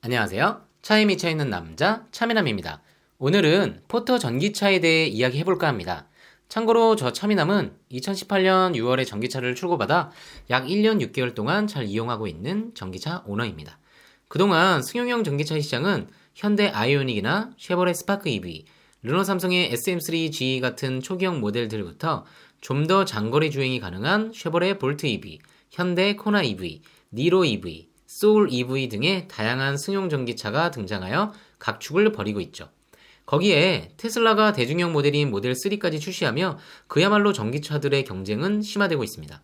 안녕하세요. 차에 미쳐있는 남자 차미남입니다. 오늘은 포터 전기차에 대해 이야기해볼까 합니다. 참고로 저 차미남은 2018년 6월에 전기차를 출고받아 약 1년 6개월 동안 잘 이용하고 있는 전기차 오너입니다. 그동안 승용형 전기차 시장은 현대 아이오닉이나 쉐보레 스파크 EV, 르노 삼성의 SM3G 같은 초기형 모델들부터 좀 더 장거리 주행이 가능한 쉐보레 볼트 EV, 현대 코나 EV, 니로 EV, 소울 EV 등의 다양한 승용 전기차가 등장하여 각축을 벌이고 있죠. 거기에 테슬라가 대중형 모델인 모델 3까지 출시하며 그야말로 전기차들의 경쟁은 심화되고 있습니다.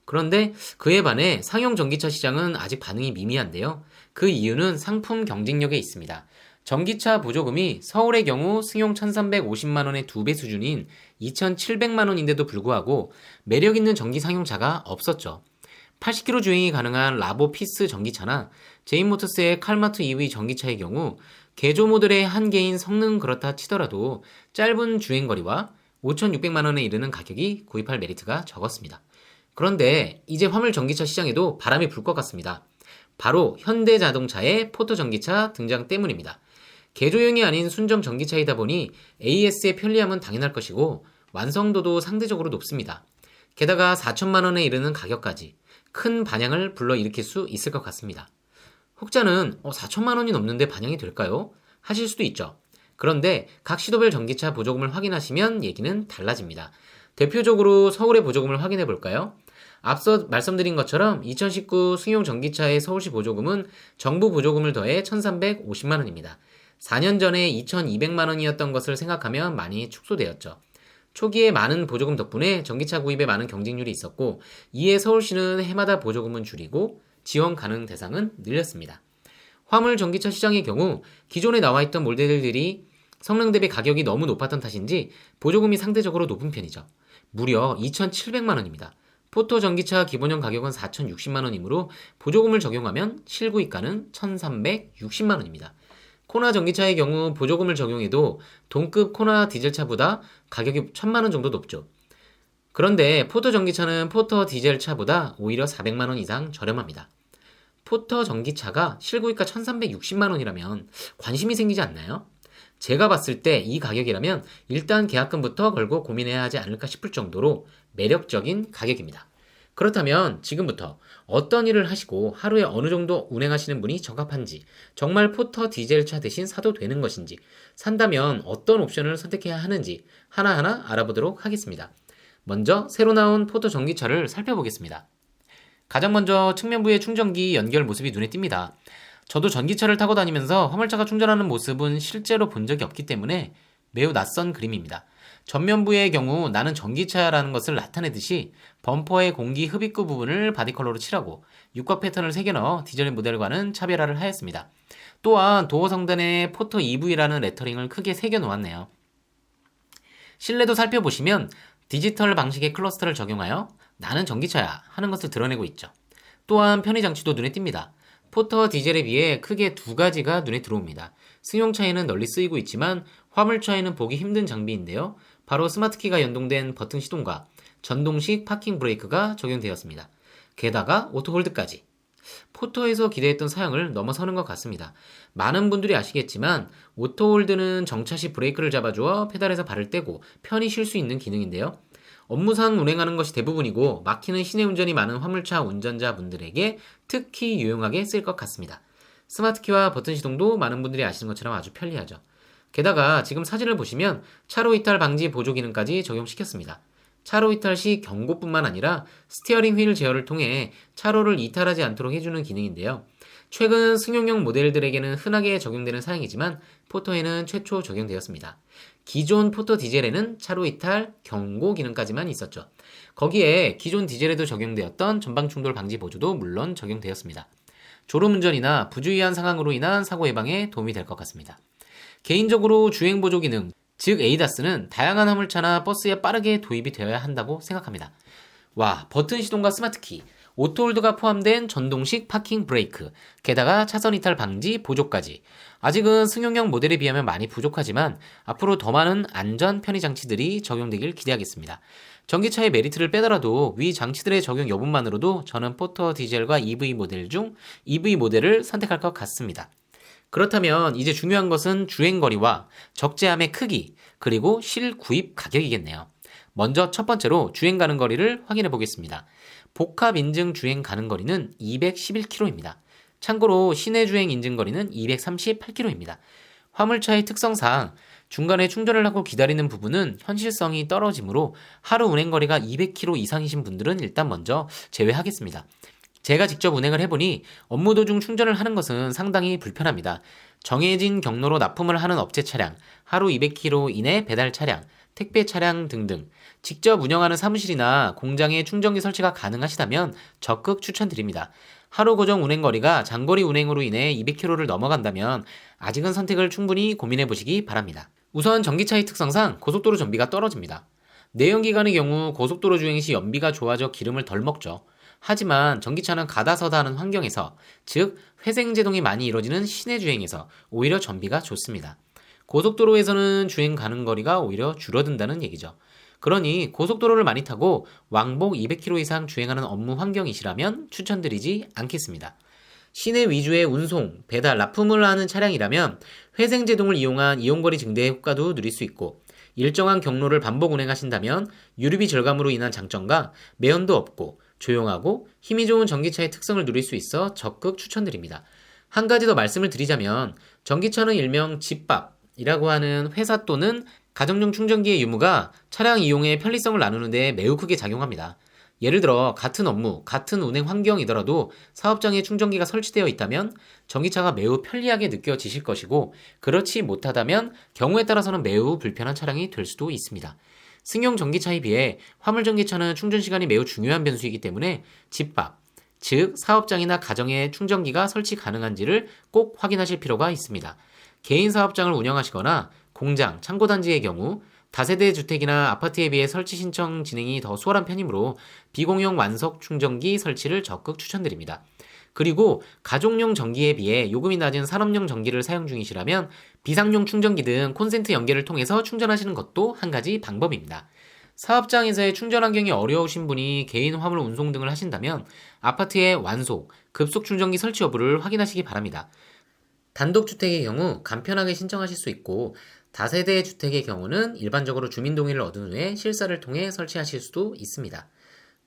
그런데 그에 반해 상용 전기차 시장은 아직 반응이 미미한데요. 그 이유는 상품 경쟁력에 있습니다. 전기차 보조금이 서울의 경우 승용 1,350만원의 2배 수준인 2,700만원인데도 불구하고 매력 있는 전기 상용차가 없었죠. 80km 주행이 가능한 라보 피스 전기차나 제인모터스의 칼마트 EV 전기차의 경우 개조 모델의 한계인 성능은 그렇다 치더라도 짧은 주행거리와 5,600만원에 이르는 가격이 구입할 메리트가 적었습니다. 그런데 이제 화물 전기차 시장에도 바람이 불 것 같습니다. 바로 현대자동차의 포터 전기차 등장 때문입니다. 개조용이 아닌 순정 전기차이다 보니 AS의 편리함은 당연할 것이고 완성도도 상대적으로 높습니다. 게다가 4천만원에 이르는 가격까지 큰 반향을 불러일으킬 수 있을 것 같습니다. 혹자는 4천만원이 넘는데 반영이 될까요? 하실 수도 있죠. 그런데 각 시도별 전기차 보조금을 확인하시면 얘기는 달라집니다. 대표적으로 서울의 보조금을 확인해 볼까요? 앞서 말씀드린 것처럼 2019 승용 전기차의 서울시 보조금은 정부 보조금을 더해 1,350만원입니다. 4년 전에 2,200만원이었던 것을 생각하면 많이 축소되었죠. 초기에 많은 보조금 덕분에 전기차 구입에 많은 경쟁률이 있었고, 이에 서울시는 해마다 보조금은 줄이고 지원 가능 대상은 늘렸습니다. 화물 전기차 시장의 경우 기존에 나와 있던 모델들이 성능 대비 가격이 너무 높았던 탓인지 보조금이 상대적으로 높은 편이죠. 무려 2,700만원입니다. 포터 전기차 기본형 가격은 4,060만원이므로 보조금을 적용하면 실구입가는 1,360만원입니다. 코나 전기차의 경우 보조금을 적용해도 동급 코나 디젤차보다 가격이 1,000만원 정도 높죠. 그런데 포터 전기차는 포터 디젤차보다 오히려 400만원 이상 저렴합니다. 포터 전기차가 실구입가 1,360만원이라면 관심이 생기지 않나요? 제가 봤을 때 이 가격이라면 일단 계약금부터 걸고 고민해야 하지 않을까 싶을 정도로 매력적인 가격입니다. 그렇다면 지금부터 어떤 일을 하시고 하루에 어느 정도 운행하시는 분이 적합한지, 정말 포터 디젤차 대신 사도 되는 것인지, 산다면 어떤 옵션을 선택해야 하는지 하나하나 알아보도록 하겠습니다. 먼저 새로 나온 포터 전기차를 살펴보겠습니다. 가장 먼저 측면부의 충전기 연결 모습이 눈에 띕니다. 저도 전기차를 타고 다니면서 화물차가 충전하는 모습은 실제로 본 적이 없기 때문에 매우 낯선 그림입니다. 전면부의 경우 나는 전기차라는 것을 나타내듯이 범퍼의 공기 흡입구 부분을 바디컬러로 칠하고 육각 패턴을 새겨 넣어 디젤 모델과는 차별화를 하였습니다. 또한 도어 상단에 포터 EV라는 레터링을 크게 새겨 놓았네요. 실내도 살펴보시면 디지털 방식의 클러스터를 적용하여 나는 전기차야 하는 것을 드러내고 있죠. 또한 편의 장치도 눈에 띕니다. 포터 디젤에 비해 크게 두 가지가 눈에 들어옵니다. 승용차에는 널리 쓰이고 있지만 화물차에는 보기 힘든 장비인데요. 바로 스마트키가 연동된 버튼 시동과 전동식 파킹 브레이크가 적용되었습니다. 게다가 오토홀드까지. 포터에서 기대했던 사양을 넘어서는 것 같습니다. 많은 분들이 아시겠지만 오토홀드는 정차 시 브레이크를 잡아주어 페달에서 발을 떼고 편히 쉴 수 있는 기능인데요. 업무상 운행하는 것이 대부분이고 막히는 시내 운전이 많은 화물차 운전자분들에게 특히 유용하게 쓸 것 같습니다. 스마트키와 버튼 시동도 많은 분들이 아시는 것처럼 아주 편리하죠. 게다가 지금 사진을 보시면 차로 이탈 방지 보조 기능까지 적용시켰습니다. 차로 이탈 시 경고뿐만 아니라 스티어링 휠 제어를 통해 차로를 이탈하지 않도록 해주는 기능인데요. 최근 승용형 모델들에게는 흔하게 적용되는 사양이지만 포터에는 최초 적용되었습니다. 기존 포터 디젤에는 차로 이탈 경고 기능까지만 있었죠. 거기에 기존 디젤에도 적용되었던 전방 충돌 방지 보조도 물론 적용되었습니다. 졸음운전이나 부주의한 상황으로 인한 사고 예방에 도움이 될 것 같습니다. 개인적으로 주행 보조 기능, 즉 에이다스는 다양한 화물차나 버스에 빠르게 도입이 되어야 한다고 생각합니다. 와, 버튼 시동과 스마트키, 오토홀드가 포함된 전동식 파킹 브레이크, 게다가 차선 이탈 방지 보조까지. 아직은 승용형 모델에 비하면 많이 부족하지만 앞으로 더 많은 안전 편의 장치들이 적용되길 기대하겠습니다. 전기차의 메리트를 빼더라도 위 장치들의 적용 여부만으로도 저는 포터 디젤과 EV 모델 중 EV 모델을 선택할 것 같습니다. 그렇다면 이제 중요한 것은 주행거리와 적재함의 크기, 그리고 실구입 가격이겠네요. 먼저 첫 번째로 주행 가능 거리를 확인해 보겠습니다. 복합 인증 주행 가능 거리는 211km입니다. 참고로 시내 주행 인증 거리는 238km입니다. 화물차의 특성상 중간에 충전을 하고 기다리는 부분은 현실성이 떨어지므로 하루 운행 거리가 200km 이상이신 분들은 일단 먼저 제외하겠습니다. 제가 직접 운행을 해보니 업무 도중 충전을 하는 것은 상당히 불편합니다. 정해진 경로로 납품을 하는 업체 차량, 하루 200km 이내 배달 차량, 택배 차량 등등 직접 운영하는 사무실이나 공장에 충전기 설치가 가능하시다면 적극 추천드립니다. 하루 고정 운행거리가 장거리 운행으로 인해 200km를 넘어간다면 아직은 선택을 충분히 고민해 보시기 바랍니다. 우선 전기차의 특성상 고속도로 전비가 떨어집니다. 내연기관의 경우 고속도로 주행 시 연비가 좋아져 기름을 덜 먹죠. 하지만 전기차는 가다서다 하는 환경에서, 즉 회생제동이 많이 이루어지는 시내 주행에서 오히려 전비가 좋습니다. 고속도로에서는 주행 가능 거리가 오히려 줄어든다는 얘기죠. 그러니 고속도로를 많이 타고 왕복 200km 이상 주행하는 업무 환경이시라면 추천드리지 않겠습니다. 시내 위주의 운송, 배달, 납품을 하는 차량이라면 회생제동을 이용한 이용거리 증대의 효과도 누릴 수 있고, 일정한 경로를 반복 운행하신다면 유류비 절감으로 인한 장점과 매연도 없고 조용하고 힘이 좋은 전기차의 특성을 누릴 수 있어 적극 추천드립니다. 한 가지 더 말씀을 드리자면 전기차는 일명 집밥이라고 하는 회사 또는 가정용 충전기의 유무가 차량 이용의 편리성을 나누는 데 매우 크게 작용합니다. 예를 들어 같은 업무, 같은 운행 환경이더라도 사업장에 충전기가 설치되어 있다면 전기차가 매우 편리하게 느껴지실 것이고, 그렇지 못하다면 경우에 따라서는 매우 불편한 차량이 될 수도 있습니다. 승용 전기차에 비해 화물 전기차는 충전 시간이 매우 중요한 변수이기 때문에 집밥, 즉 사업장이나 가정에 충전기가 설치 가능한지를 꼭 확인하실 필요가 있습니다. 개인 사업장을 운영하시거나 공장, 창고단지의 경우 다세대 주택이나 아파트에 비해 설치 신청 진행이 더 수월한 편이므로 비공용 완속 충전기 설치를 적극 추천드립니다. 그리고 가족용 전기에 비해 요금이 낮은 산업용 전기를 사용 중이시라면 비상용 충전기 등 콘센트 연결을 통해서 충전하시는 것도 한 가지 방법입니다. 사업장에서의 충전 환경이 어려우신 분이 개인 화물 운송 등을 하신다면 아파트의 완속, 급속 충전기 설치 여부를 확인하시기 바랍니다. 단독주택의 경우 간편하게 신청하실 수 있고, 다세대 주택의 경우는 일반적으로 주민동의를 얻은 후에 실사를 통해 설치하실 수도 있습니다.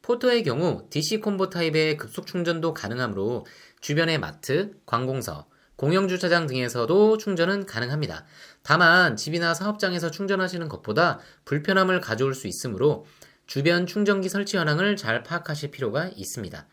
포터의 경우 DC 콤보 타입의 급속 충전도 가능하므로 주변의 마트, 관공서, 공영주차장 등에서도 충전은 가능합니다. 다만 집이나 사업장에서 충전하시는 것보다 불편함을 가져올 수 있으므로 주변 충전기 설치 현황을 잘 파악하실 필요가 있습니다.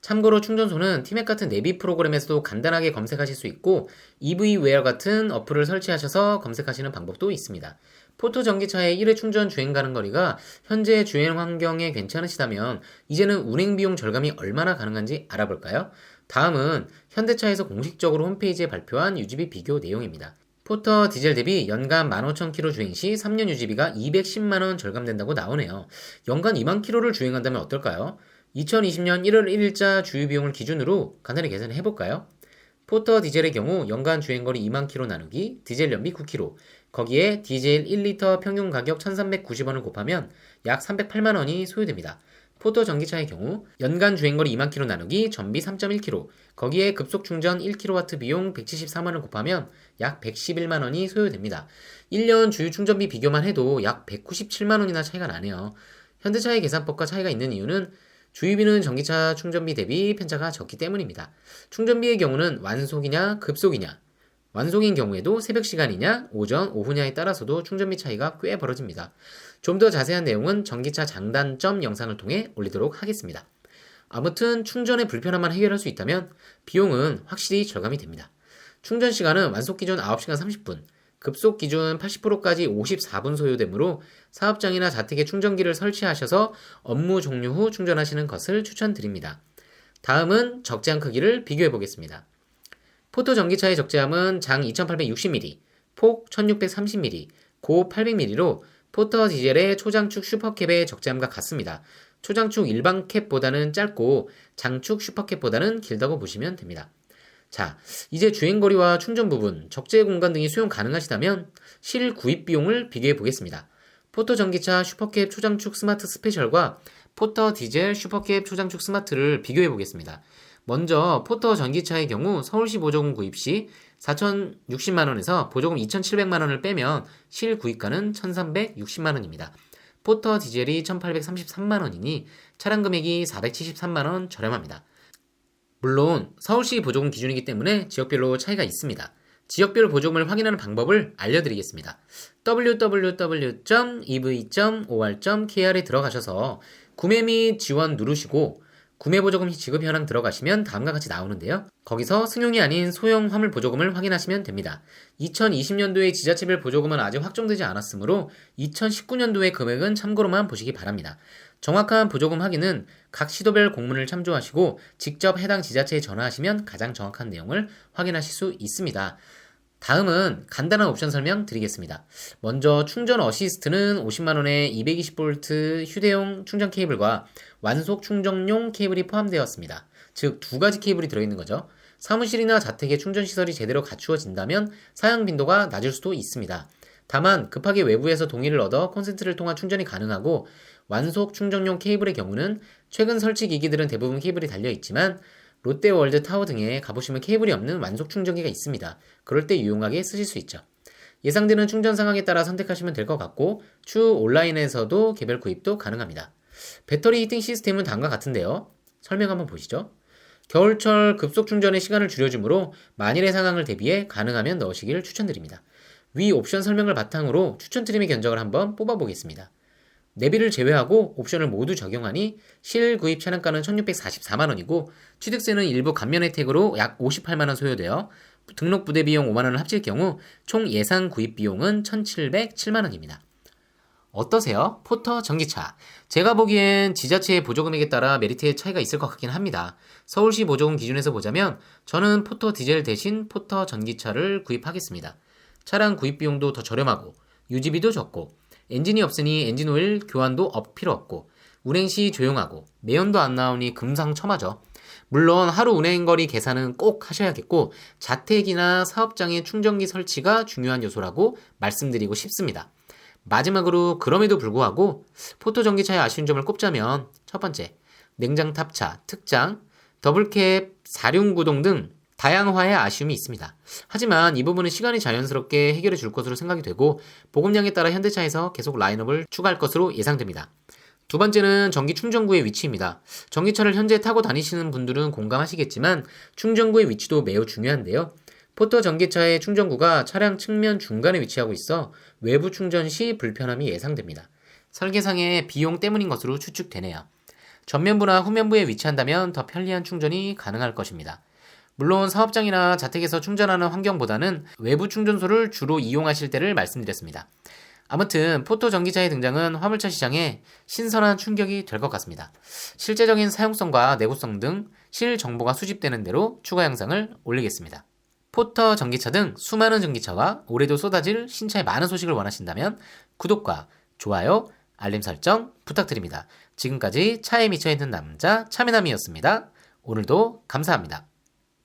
참고로 충전소는 티맵 같은 내비 프로그램에서도 간단하게 검색하실 수 있고, EV웨어 같은 어플을 설치하셔서 검색하시는 방법도 있습니다. 포터 전기차의 1회 충전 주행 가능 거리가 현재 주행 환경에 괜찮으시다면 이제는 운행 비용 절감이 얼마나 가능한지 알아볼까요? 다음은 현대차에서 공식적으로 홈페이지에 발표한 유지비 비교 내용입니다. 포터 디젤 대비 연간 15,000km 주행 시 3년 유지비가 210만원 절감된다고 나오네요. 연간 2만 km를 주행한다면 어떨까요? 2020년 1월 1일자 주유비용을 기준으로 간단히 계산을 해볼까요? 포터 디젤의 경우 연간 주행거리 2만 km 나누기 디젤 연비 9km, 거기에 디젤 1리터 평균 가격 1,390원을 곱하면 약 308만원이 소요됩니다. 포터 전기차의 경우 연간 주행거리 2만 km 나누기 전비 3.1km, 거기에 급속 충전 1kW 비용 174만원 곱하면 약 111만원이 소요됩니다. 1년 주유 충전비 비교만 해도 약 197만원이나 차이가 나네요. 현대차의 계산법과 차이가 있는 이유는 주유비는 전기차 충전비 대비 편차가 적기 때문입니다. 충전비의 경우는 완속이냐 급속이냐, 완속인 경우에도 새벽 시간이냐 오전 오후냐에 따라서도 충전비 차이가 꽤 벌어집니다. 좀 더 자세한 내용은 전기차 장단점 영상을 통해 올리도록 하겠습니다. 아무튼 충전의 불편함만 해결할 수 있다면 비용은 확실히 절감이 됩니다. 충전 시간은 완속 기준 9시간 30분, 급속 기준 80%까지 54분 소요되므로 사업장이나 자택에 충전기를 설치하셔서 업무 종료 후 충전하시는 것을 추천드립니다. 다음은 적재함 크기를 비교해 보겠습니다. 포터 전기차의 적재함은 장 2860mm, 폭 1630mm, 고 800mm로 포터 디젤의 초장축 슈퍼캡의 적재함과 같습니다. 초장축 일반 캡보다는 짧고 장축 슈퍼캡보다는 길다고 보시면 됩니다. 자, 이제 주행거리와 충전 부분, 적재 공간 등이 수용 가능하시다면 실 구입 비용을 비교해 보겠습니다. 포터 전기차 슈퍼캡 초장축 스마트 스페셜과 포터 디젤 슈퍼캡 초장축 스마트를 비교해 보겠습니다. 먼저 포터 전기차의 경우 서울시 보조금 구입 시 4,060만원에서 보조금 2,700만원을 빼면 실 구입가는 1,360만원입니다. 포터 디젤이 1,833만원이니 차량 금액이 473만원 저렴합니다. 물론 서울시 보조금 기준이기 때문에 지역별로 차이가 있습니다. 지역별 보조금을 확인하는 방법을 알려드리겠습니다. www.ev.or.kr에 들어가셔서 구매 및 지원 누르시고 구매보조금 지급 현황 들어가시면 다음과 같이 나오는데요. 거기서 승용이 아닌 소형 화물 보조금을 확인하시면 됩니다. 2020년도에 지자체별 보조금은 아직 확정되지 않았으므로 2019년도의 금액은 참고로만 보시기 바랍니다. 정확한 보조금 확인은 각 시도별 공문을 참조하시고 직접 해당 지자체에 전화하시면 가장 정확한 내용을 확인하실 수 있습니다. 다음은 간단한 옵션 설명 드리겠습니다. 먼저 충전 어시스트는 50만원에 220V 휴대용 충전 케이블과 완속 충전용 케이블이 포함되었습니다. 즉, 두 가지 케이블이 들어있는 거죠. 사무실이나 자택의 충전시설이 제대로 갖추어진다면 사용 빈도가 낮을 수도 있습니다. 다만 급하게 외부에서 동의를 얻어 콘센트를 통한 충전이 가능하고 완속 충전용 케이블의 경우는 최근 설치 기기들은 대부분 케이블이 달려있지만 롯데월드 타워 등에 가보시면 케이블이 없는 완속 충전기가 있습니다. 그럴 때 유용하게 쓰실 수 있죠. 예상되는 충전 상황에 따라 선택하시면 될 것 같고 추후 온라인에서도 개별 구입도 가능합니다. 배터리 히팅 시스템은 다음과 같은데요. 설명 한번 보시죠. 겨울철 급속 충전의 시간을 줄여주므로 만일의 상황을 대비해 가능하면 넣으시길 추천드립니다. 위 옵션 설명을 바탕으로 추천 트림의 견적을 한번 뽑아보겠습니다. 내비를 제외하고 옵션을 모두 적용하니 실 구입 차량가는 1,644만원이고 취득세는 일부 감면 혜택으로 약 58만원 소요되어 등록 부대 비용 5만원을 합칠 경우 총 예상 구입 비용은 1,707만원입니다. 어떠세요? 포터 전기차. 제가 보기엔 지자체의 보조금액에 따라 메리트의 차이가 있을 것 같긴 합니다. 서울시 보조금 기준에서 보자면 저는 포터 디젤 대신 포터 전기차를 구입하겠습니다. 차량 구입 비용도 더 저렴하고 유지비도 적고 엔진이 없으니 엔진오일 교환도 필요 없고 운행시 조용하고 매연도 안 나오니 금상첨화죠. 물론 하루 운행거리 계산은 꼭 하셔야겠고 자택이나 사업장의 충전기 설치가 중요한 요소라고 말씀드리고 싶습니다. 마지막으로 그럼에도 불구하고 포터 전기차의 아쉬운 점을 꼽자면 첫 번째, 냉장 탑차, 특장, 더블캡, 사륜구동 등 다양화의 아쉬움이 있습니다. 하지만 이 부분은 시간이 자연스럽게 해결해 줄 것으로 생각이 되고 보급량에 따라 현대차에서 계속 라인업을 추가할 것으로 예상됩니다. 두 번째는 전기 충전구의 위치입니다. 전기차를 현재 타고 다니시는 분들은 공감하시겠지만 충전구의 위치도 매우 중요한데요. 포터 전기차의 충전구가 차량 측면 중간에 위치하고 있어 외부 충전 시 불편함이 예상됩니다. 설계상의 비용 때문인 것으로 추측되네요. 전면부나 후면부에 위치한다면 더 편리한 충전이 가능할 것입니다. 물론 사업장이나 자택에서 충전하는 환경보다는 외부 충전소를 주로 이용하실 때를 말씀드렸습니다. 아무튼 포터 전기차의 등장은 화물차 시장에 신선한 충격이 될 것 같습니다. 실제적인 사용성과 내구성 등 실 정보가 수집되는 대로 추가 영상을 올리겠습니다. 포터 전기차 등 수많은 전기차와 올해도 쏟아질 신차의 많은 소식을 원하신다면 구독과 좋아요, 알림 설정 부탁드립니다. 지금까지 차에 미쳐있는 남자 차미남이었습니다. 오늘도 감사합니다.